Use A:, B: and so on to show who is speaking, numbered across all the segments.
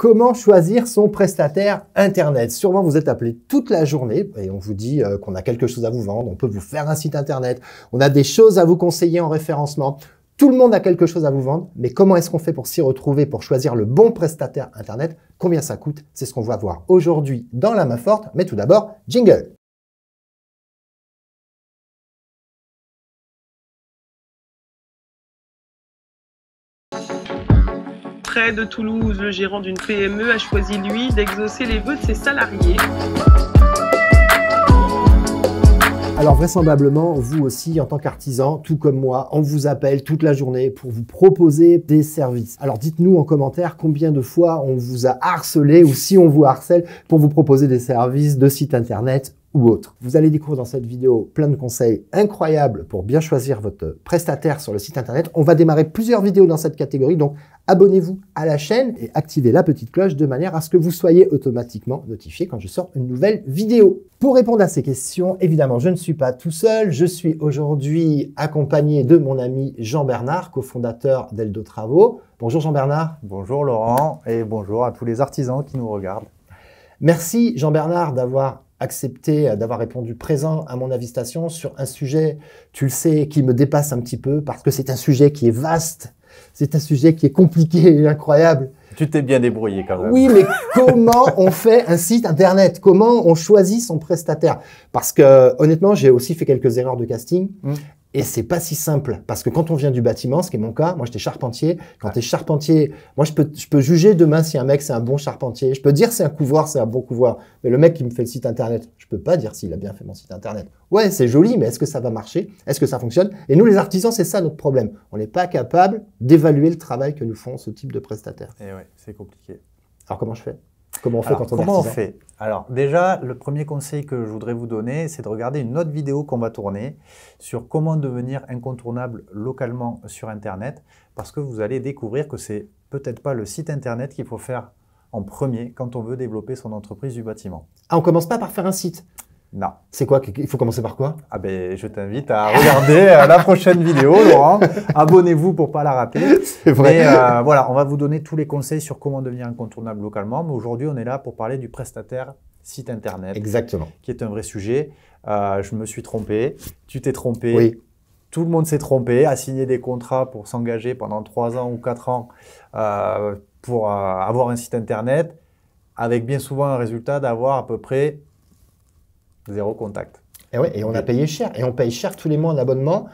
A: Comment choisir son prestataire Internet? Sûrement, vous êtes appelé toute la journée et on vous dit qu'on a quelque chose à vous vendre, on peut vous faire un site Internet, on a des choses à vous conseiller en référencement. Tout le monde a quelque chose à vous vendre, mais comment est-ce qu'on fait pour s'y retrouver, pour choisir le bon prestataire Internet? Combien ça coûte? C'est ce qu'on va voir aujourd'hui dans la main forte. Mais tout d'abord, jingle!
B: Près de Toulouse, le gérant d'une PME a choisi, lui, d'exaucer les vœux de ses salariés.
A: Alors vraisemblablement, vous aussi, en tant qu'artisan, tout comme moi, on vous appelle toute la journée pour vous proposer des services. Alors dites-nous en commentaire combien de fois on vous a harcelé ou si on vous harcèle pour vous proposer des services de site internet ou autre. Vous allez découvrir dans cette vidéo plein de conseils incroyables pour bien choisir votre prestataire sur le site internet. On va démarrer plusieurs vidéos dans cette catégorie, donc abonnez-vous à la chaîne et activez la petite cloche de manière à ce que vous soyez automatiquement notifié quand je sors une nouvelle vidéo. Pour répondre à ces questions, évidemment, je ne suis pas tout seul. Je suis aujourd'hui accompagné de mon ami Jean-Bernard, cofondateur d'Eldo Travaux. Bonjour Jean-Bernard.
C: Bonjour Laurent et bonjour à tous les artisans qui nous regardent.
A: Merci Jean-Bernard d'avoir accepté, d'avoir répondu présent à mon invitation sur un sujet, tu le sais, qui me dépasse un petit peu parce que c'est un sujet qui est vaste, c'est un sujet qui est compliqué et incroyable.
C: Tu t'es bien débrouillé quand même.
A: Oui, mais comment on fait un site internet? Comment on choisit son prestataire? Parce que honnêtement, j'ai aussi fait quelques erreurs de casting. Et c'est pas si simple, parce que quand on vient du bâtiment, ce qui est mon cas, moi j'étais charpentier, quand tu es charpentier, moi je peux juger demain si un mec c'est un bon charpentier, je peux dire si un couvreur c'est un bon couvreur, mais le mec qui me fait le site internet, je peux pas dire s'il a bien fait mon site internet. Ouais, c'est joli, mais est-ce que ça va marcher? Est-ce que ça fonctionne? Et nous les artisans, c'est ça notre problème, on n'est pas capable d'évaluer le travail que nous font ce type de prestataires.
C: Et ouais, c'est compliqué.
A: Alors comment je fais? Comment on fait quand on est artisan?
C: Comment on fait? Alors déjà, le premier conseil que je voudrais vous donner, c'est de regarder une autre vidéo qu'on va tourner sur comment devenir incontournable localement sur Internet, parce que vous allez découvrir que c'est peut-être pas le site Internet qu'il faut faire en premier quand on veut développer son entreprise du bâtiment.
A: Ah, on commence pas par faire un site?
C: Non.
A: C'est quoi? Il faut commencer par quoi?
C: Ah ben, je t'invite à regarder la prochaine vidéo, Laurent. Abonnez-vous pour pas la rater.
A: C'est vrai.
C: Mais voilà, on va vous donner tous les conseils sur comment devenir incontournable localement. Mais aujourd'hui, on est là pour parler du prestataire site internet.
A: Exactement.
C: Qui est un vrai sujet. Je me suis trompé. Tu t'es trompé.
A: Oui.
C: Tout le monde s'est trompé, a signé des contrats pour s'engager pendant 3 ans ou 4 ans pour avoir un site internet, avec bien souvent un résultat d'avoir à peu près 0 contact.
A: Et ouais, et on a payé cher. Et on paye cher tous les mois en abonnement.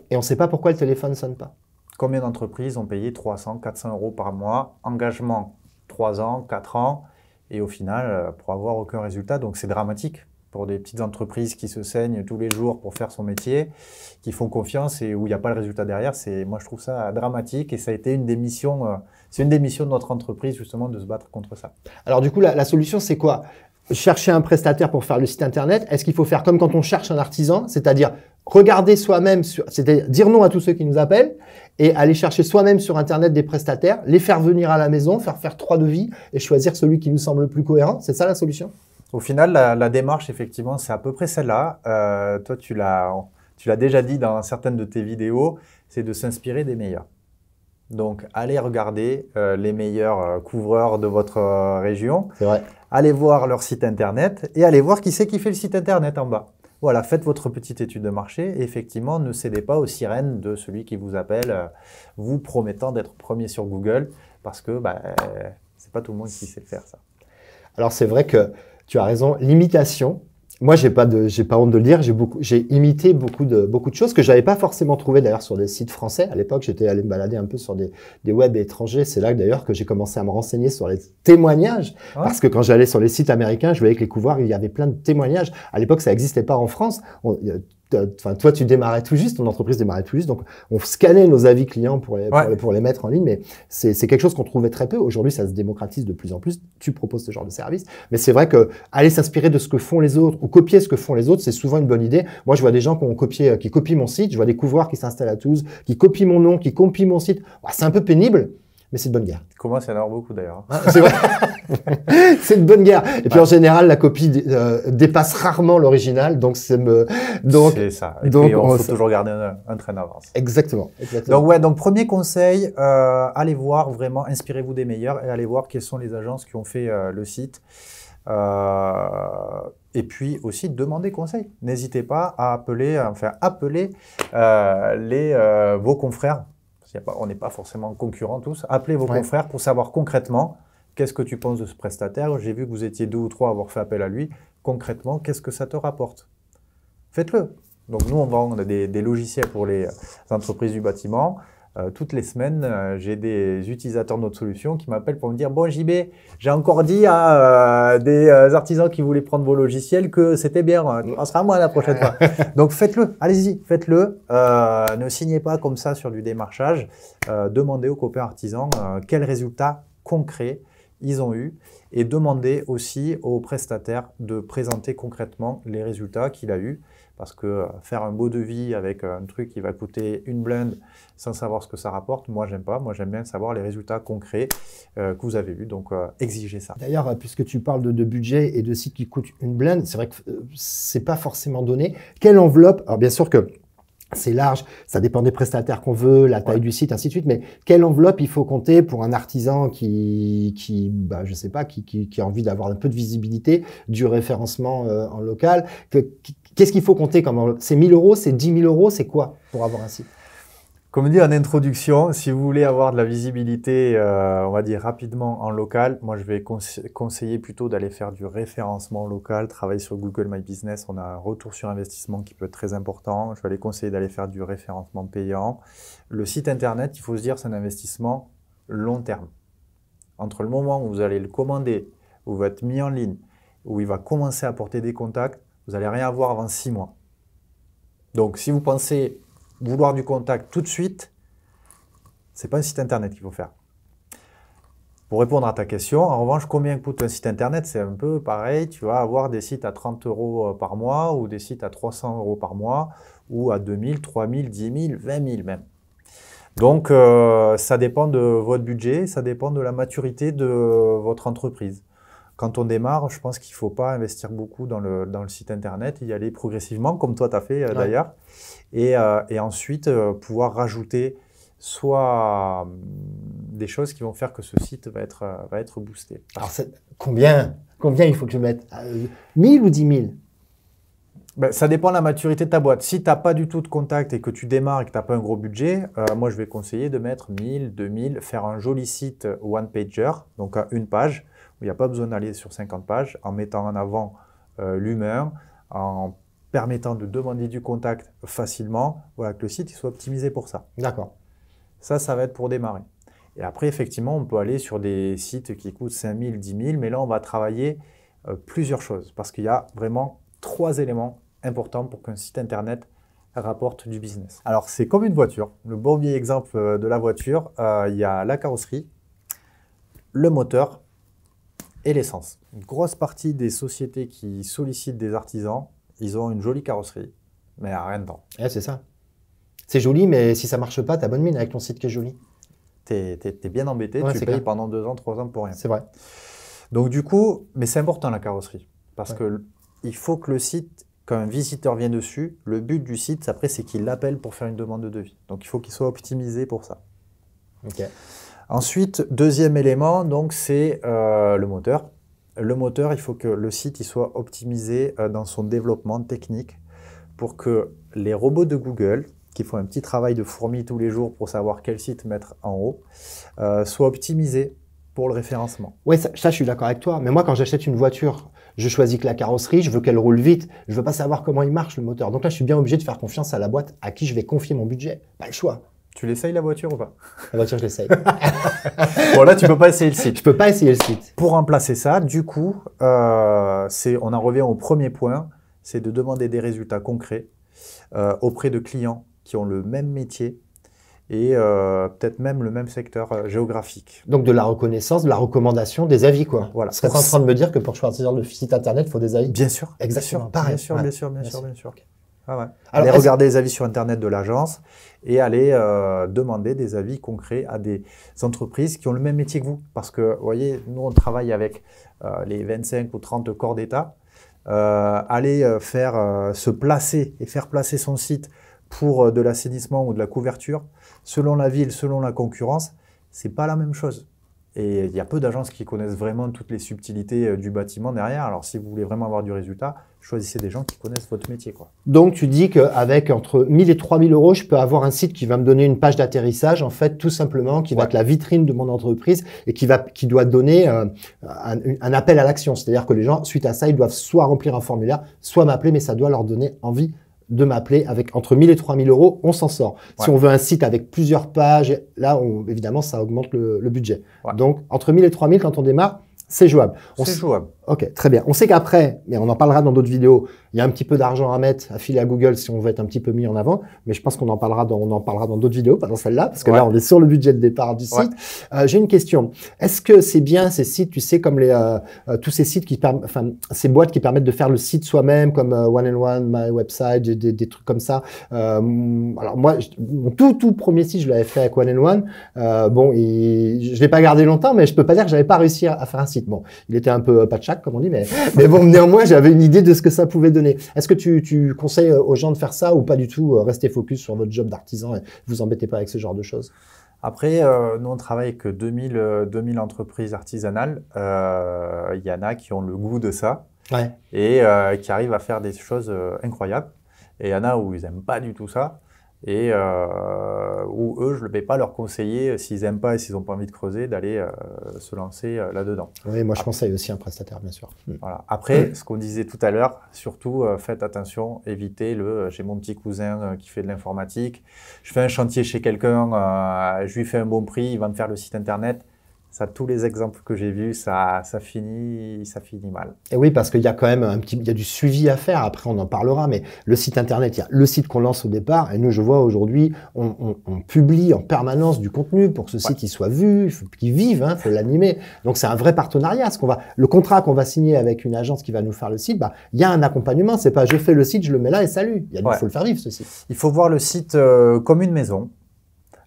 A: Et on ne sait pas pourquoi le téléphone ne sonne pas.
C: Combien d'entreprises ont payé 300, 400 € par mois? Engagement 3 ans, 4 ans. Et au final, pour avoir aucun résultat. Donc c'est dramatique pour des petites entreprises qui se saignent tous les jours pour faire son métier, qui font confiance et où il n'y a pas le résultat derrière. Moi, je trouve ça dramatique. Et ça a été une des missions, c'est une des missions de notre entreprise, justement, de se battre contre ça.
A: Alors du coup, la solution, c'est quoi? Chercher un prestataire pour faire le site internet, est-ce qu'il faut faire comme quand on cherche un artisan, c'est-à-dire regarder soi-même, c'est-à-dire dire non à tous ceux qui nous appellent et aller chercher soi-même sur internet des prestataires, les faire venir à la maison, faire 3 devis et choisir celui qui nous semble le plus cohérent? C'est ça la solution?
C: Au final, la démarche, effectivement, c'est à peu près celle-là. Toi, tu l'as déjà dit dans certaines de tes vidéos, c'est de s'inspirer des meilleurs. Donc, allez regarder les meilleurs couvreurs de votre région.
A: C'est vrai.
C: Allez voir leur site internet et allez voir qui c'est qui fait le site internet en bas. Voilà, faites votre petite étude de marché et effectivement, ne cédez pas aux sirènes de celui qui vous appelle vous promettant d'être premier sur Google parce que c'est pas tout le monde qui sait le faire ça.
A: Alors, c'est vrai que tu as raison, l'imitation. Moi, j'ai pas honte de le dire, j'ai imité beaucoup de choses que j'avais pas forcément trouvées d'ailleurs sur des sites français. À l'époque, j'étais allé me balader un peu sur des webs étrangers. C'est là d'ailleurs que j'ai commencé à me renseigner sur les témoignages. Ouais. Parce que quand j'allais sur les sites américains, je voyais que les couvreurs, il y avait plein de témoignages. À l'époque, ça n'existait pas en France. Enfin, toi, tu démarrais tout juste, ton entreprise démarrait tout juste, donc on scannait nos avis clients pour les mettre en ligne, mais c'est quelque chose qu'on trouvait très peu. Aujourd'hui, ça se démocratise de plus en plus. Tu proposes ce genre de service, mais c'est vrai que aller s'inspirer de ce que font les autres ou copier ce que font les autres, c'est souvent une bonne idée. Moi, je vois des gens qui copient mon site, je vois des couvreurs qui s'installent à Toulouse, qui copient mon nom, qui copient mon site. C'est un peu pénible. mais c'est de bonne guerre.
C: Il commence à y en avoir beaucoup d'ailleurs.
A: C'est vrai. C'est de bonne guerre. Et puis en général, la copie dépasse rarement l'original, donc c'est
C: ça. Et donc, puis on faut toujours garder un train d'avance.
A: Exactement.
C: Donc premier conseil, allez voir vraiment, inspirez-vous des meilleurs et allez voir quelles sont les agences qui ont fait le site. Et puis aussi demandez conseil. N'hésitez pas à appeler vos confrères. On n'est pas forcément concurrents tous. Appelez vos confrères pour savoir concrètement qu'est-ce que tu penses de ce prestataire. J'ai vu que vous étiez 2 ou 3 à avoir fait appel à lui. Concrètement, qu'est-ce que ça te rapporte? Faites-le. Donc nous, on vend des logiciels pour les entreprises du bâtiment. Toutes les semaines, j'ai des utilisateurs de notre solution qui m'appellent pour me dire « Bon, JB, j'ai encore dit à des artisans qui voulaient prendre vos logiciels que c'était bien. Ça sera moi la prochaine fois. » Donc faites-le, allez-y, faites-le. Ne signez pas comme ça sur du démarchage. Demandez aux copains artisans quels résultats concrets ils ont eu et demandez aussi aux prestataires de présenter concrètement les résultats qu'il a eu. Parce que faire un beau devis avec un truc qui va coûter une blinde sans savoir ce que ça rapporte, moi, j'aime pas. Moi, j'aime bien savoir les résultats concrets que vous avez eus. Donc, exigez ça.
A: D'ailleurs, puisque tu parles de budget et de sites qui coûtent une blinde, c'est vrai que c'est pas forcément donné. Quelle enveloppe? Alors, bien sûr que c'est large, ça dépend des prestataires qu'on veut, la taille du site, ainsi de suite. Mais quelle enveloppe il faut compter pour un artisan qui je sais pas, qui a envie d'avoir un peu de visibilité, du référencement en local? Qu'est-ce qu'il faut compter comme enveloppe? C'est 1 000 euros, c'est 10 000 euros, c'est quoi pour avoir un site?
C: Comme dit en introduction, si vous voulez avoir de la visibilité, on va dire rapidement en local, moi je vais conseiller plutôt d'aller faire du référencement local, travailler sur Google My Business. On a un retour sur investissement qui peut être très important. Je vais aller conseiller d'aller faire du référencement payant. Le site internet, il faut se dire, c'est un investissement long terme. Entre le moment où vous allez le commander, où il va être mis en ligne, où il va commencer à apporter des contacts, vous n'allez rien avoir avant 6 mois. Donc si vous pensez vouloir du contact tout de suite, ce n'est pas un site internet qu'il faut faire. Pour répondre à ta question, en revanche, combien coûte un site internet? C'est un peu pareil, tu vas avoir des sites à 30 € par mois ou des sites à 300 € par mois ou à 2 000, 3 000, 10 000, 20 000 même. Donc ça dépend de votre budget, ça dépend de la maturité de votre entreprise. Quand on démarre, je pense qu'il ne faut pas investir beaucoup dans le site internet, y aller progressivement, comme toi tu as fait d'ailleurs, et ensuite pouvoir rajouter soit des choses qui vont faire que ce site va être boosté.
A: Alors combien il faut que je mette? 1000 ou 10 000?
C: Ben, ça dépend de la maturité de ta boîte. Si tu n'as pas du tout de contact et que tu démarres et que tu n'as pas un gros budget, moi je vais conseiller de mettre 1000, 2000, faire un joli site one-pager, donc à une page, où il n'y a pas besoin d'aller sur 50 pages, en mettant en avant l'humain, en permettant de demander du contact facilement, voilà, que le site il soit optimisé pour ça.
A: D'accord.
C: Ça va être pour démarrer. Et après, effectivement, on peut aller sur des sites qui coûtent 5 000, 10 000, mais là, on va travailler plusieurs choses, parce qu'il y a vraiment 3 éléments importants pour qu'un site internet rapporte du business. Alors, c'est comme une voiture. Le bon vieil exemple de la voiture, il y a la carrosserie, le moteur et l'essence. Une grosse partie des sociétés qui sollicitent des artisans, ils ont une jolie carrosserie, mais rien dedans.
A: C'est ça. C'est joli, mais si ça ne marche pas, tu as bonne mine avec ton site qui est joli.
C: T'es bien embêté, tu payes pendant 2 ans, 3 ans pour rien.
A: C'est vrai.
C: Donc du coup, mais c'est important la carrosserie, parce que il faut que le site, quand un visiteur vient dessus, le but du site, après, c'est qu'il l'appelle pour faire une demande de devis. Donc il faut qu'il soit optimisé pour ça.
A: Okay.
C: Ensuite, deuxième élément, donc c'est le moteur. Le moteur, il faut que le site il soit optimisé dans son développement technique pour que les robots de Google, qui font un petit travail de fourmi tous les jours pour savoir quel site mettre en haut, soient optimisés pour le référencement.
A: Oui, ça je suis d'accord avec toi. Mais moi, quand j'achète une voiture, je choisis que la carrosserie, je veux qu'elle roule vite. Je veux pas savoir comment il marche, le moteur. Donc là, je suis bien obligé de faire confiance à la boîte à qui je vais confier mon budget. Pas le choix.
C: Tu l'essayes la voiture ou pas?
A: La voiture, je l'essaye.
C: Bon, là, tu peux pas essayer le site.
A: Je peux pas essayer le site.
C: Pour remplacer ça, du coup, on en revient au premier point, c'est de demander des résultats concrets auprès de clients qui ont le même métier et peut-être même le même secteur géographique.
A: Donc de la reconnaissance, de la recommandation, des avis, quoi.
C: Voilà.
A: Serais-tu en train de me dire que pour choisir le site internet, il faut des avis?
C: Bien sûr.
A: Exactement.
C: Bien sûr.
A: Pareil.
C: Bien sûr.
A: Okay.
C: Ah ouais.
A: Alors,
C: aller regarder les avis sur Internet de l'agence et aller demander des avis concrets à des entreprises qui ont le même métier que vous. Parce que, vous voyez, nous, on travaille avec les 25 ou 30 corps d'État. Aller se placer et faire placer son site pour de l'assainissement ou de la couverture, selon la ville, selon la concurrence, c'est pas la même chose. Et il y a peu d'agences qui connaissent vraiment toutes les subtilités du bâtiment derrière. Alors, si vous voulez vraiment avoir du résultat, choisissez des gens qui connaissent votre métier, quoi.
A: Donc, tu dis qu'avec entre 1000 et 3000 euros, je peux avoir un site qui va me donner une page d'atterrissage, en fait, tout simplement, qui va être la vitrine de mon entreprise et qui doit donner un appel à l'action. C'est-à-dire que les gens, suite à ça, ils doivent soit remplir un formulaire, soit m'appeler, mais ça doit leur donner envie de m'appeler. Avec entre 1000 et 3000 euros, on s'en sort. Si on veut un site avec plusieurs pages, là, évidemment, ça augmente le budget. Donc, entre 1000 et 3000, quand on démarre, c'est jouable.
C: C'est jouable.
A: Ok, très bien. On sait qu'après, mais on en parlera dans d'autres vidéos, il y a un petit peu d'argent à mettre, à filer à Google si on veut être un petit peu mis en avant. Mais je pense qu'on en parlera dans d'autres vidéos, pas dans celle-là, parce que là, on est sur le budget de départ du site. J'ai une question. Est-ce que c'est bien ces sites, tu sais, comme tous ces sites ces boîtes qui permettent de faire le site soi-même, comme One and One, My Website, des trucs comme ça. Alors moi, mon tout premier site, je l'avais fait avec One and One. Je l'ai pas gardé longtemps, mais je peux pas dire que j'avais pas réussi à faire un site. Bon, il était un peu patchak, comme on dit, mais bon, néanmoins, j'avais une idée de ce que ça pouvait donner. Est-ce que tu conseilles aux gens de faire ça ou pas du tout? Restez focus sur votre job d'artisan et vous embêtez pas avec ce genre de choses.
C: Après, nous, on travaille avec 2000 entreprises artisanales. Il y en a qui ont le goût de ça et qui arrivent à faire des choses incroyables. Et il y en a où ils n'aiment pas du tout ça. Et où eux, je ne vais pas leur conseiller, s'ils n'aiment pas et s'ils n'ont pas envie de creuser, d'aller se lancer là-dedans.
A: Oui, moi je conseille aussi un prestataire, bien sûr.
C: Voilà. Après, ce qu'on disait tout à l'heure, surtout faites attention, évitez j'ai mon petit cousin qui fait de l'informatique, je fais un chantier chez quelqu'un, je lui fais un bon prix, il va me faire le site internet. Ça, tous les exemples que j'ai vus, ça finit mal.
A: Et oui, parce qu'il y a quand même il y a du suivi à faire. Après, on en parlera, mais le site internet, il y a le site qu'on lance au départ. Et nous, je vois aujourd'hui, on publie en permanence du contenu pour que ce site il soit vu, qu'il vive, faut l'animer. Donc, c'est un vrai partenariat. Le contrat qu'on va signer avec une agence qui va nous faire le site, il y a un accompagnement. C'est pas je fais le site, je le mets là et salut. Il faut le faire vivre, ce site.
C: Il faut voir le site comme une maison,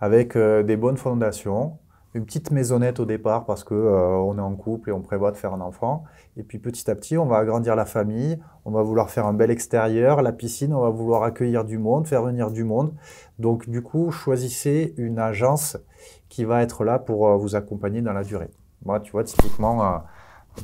C: avec des bonnes fondations. Une petite maisonnette au départ parce que on est en couple et on prévoit de faire un enfant. Et puis petit à petit, on va agrandir la famille, on va vouloir faire un bel extérieur, la piscine, on va vouloir accueillir du monde, faire venir du monde. Donc du coup, choisissez une agence qui va être là pour vous accompagner dans la durée. Moi, tu vois, typiquement,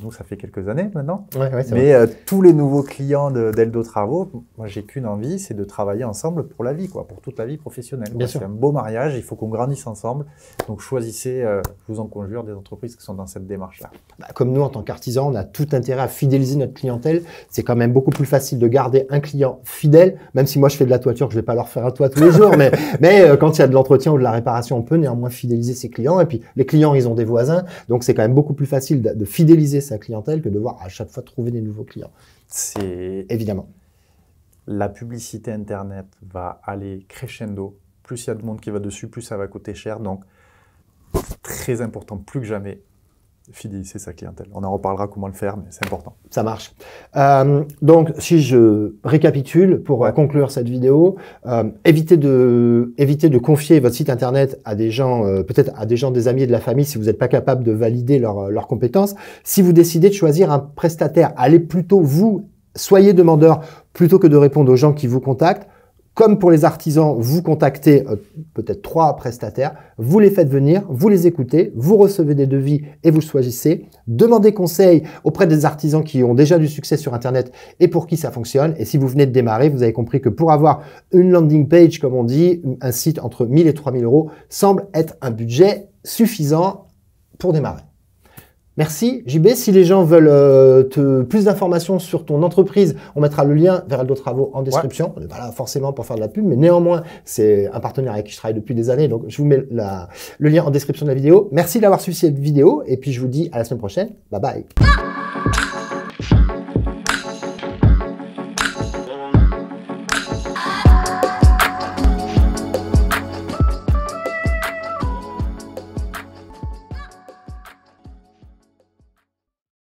C: nous, ça fait quelques années maintenant. Mais tous les nouveaux clients d'Eldo Travaux, moi, j'ai qu'une envie, c'est de travailler ensemble pour la vie, pour toute la vie professionnelle. C'est un beau mariage, il faut qu'on grandisse ensemble. Donc, choisissez, je vous en conjure, des entreprises qui sont dans cette démarche-là.
A: Comme nous, en tant qu'artisans, on a tout intérêt à fidéliser notre clientèle. C'est quand même beaucoup plus facile de garder un client fidèle, même si moi, je fais de la toiture, que je vais pas leur faire un toit tous les jours. mais quand il y a de l'entretien ou de la réparation, on peut néanmoins fidéliser ses clients. Et puis, les clients, ils ont des voisins. Donc, c'est quand même beaucoup plus facile de fidéliser sa clientèle que de devoir à chaque fois trouver des nouveaux clients.
C: C'est
A: évidemment.
C: La publicité Internet va aller crescendo. Plus il y a de monde qui va dessus, plus ça va coûter cher. Donc, très important, plus que jamais, fidéliser sa clientèle. On en reparlera comment le faire, mais c'est important.
A: Ça marche. Donc, si je récapitule pour conclure cette vidéo, évitez de confier votre site internet à des gens, peut-être à des gens, des amis et de la famille, si vous n'êtes pas capable de valider leurs compétences. Si vous décidez de choisir un prestataire, allez plutôt soyez demandeur plutôt que de répondre aux gens qui vous contactent. Comme pour les artisans, vous contactez peut-être 3 prestataires, vous les faites venir, vous les écoutez, vous recevez des devis et vous choisissez. Demandez conseil auprès des artisans qui ont déjà du succès sur Internet et pour qui ça fonctionne. Et si vous venez de démarrer, vous avez compris que pour avoir une landing page, comme on dit, un site entre 1000 et 3000 euros semble être un budget suffisant pour démarrer. Merci JB. Si les gens veulent plus d'informations sur ton entreprise, on mettra le lien vers Eldo Travaux en description. On n'est pas là forcément pour faire de la pub, mais néanmoins, c'est un partenaire avec qui je travaille depuis des années. Donc, je vous mets le lien en description de la vidéo. Merci d'avoir suivi cette vidéo et puis je vous dis à la semaine prochaine. Bye bye.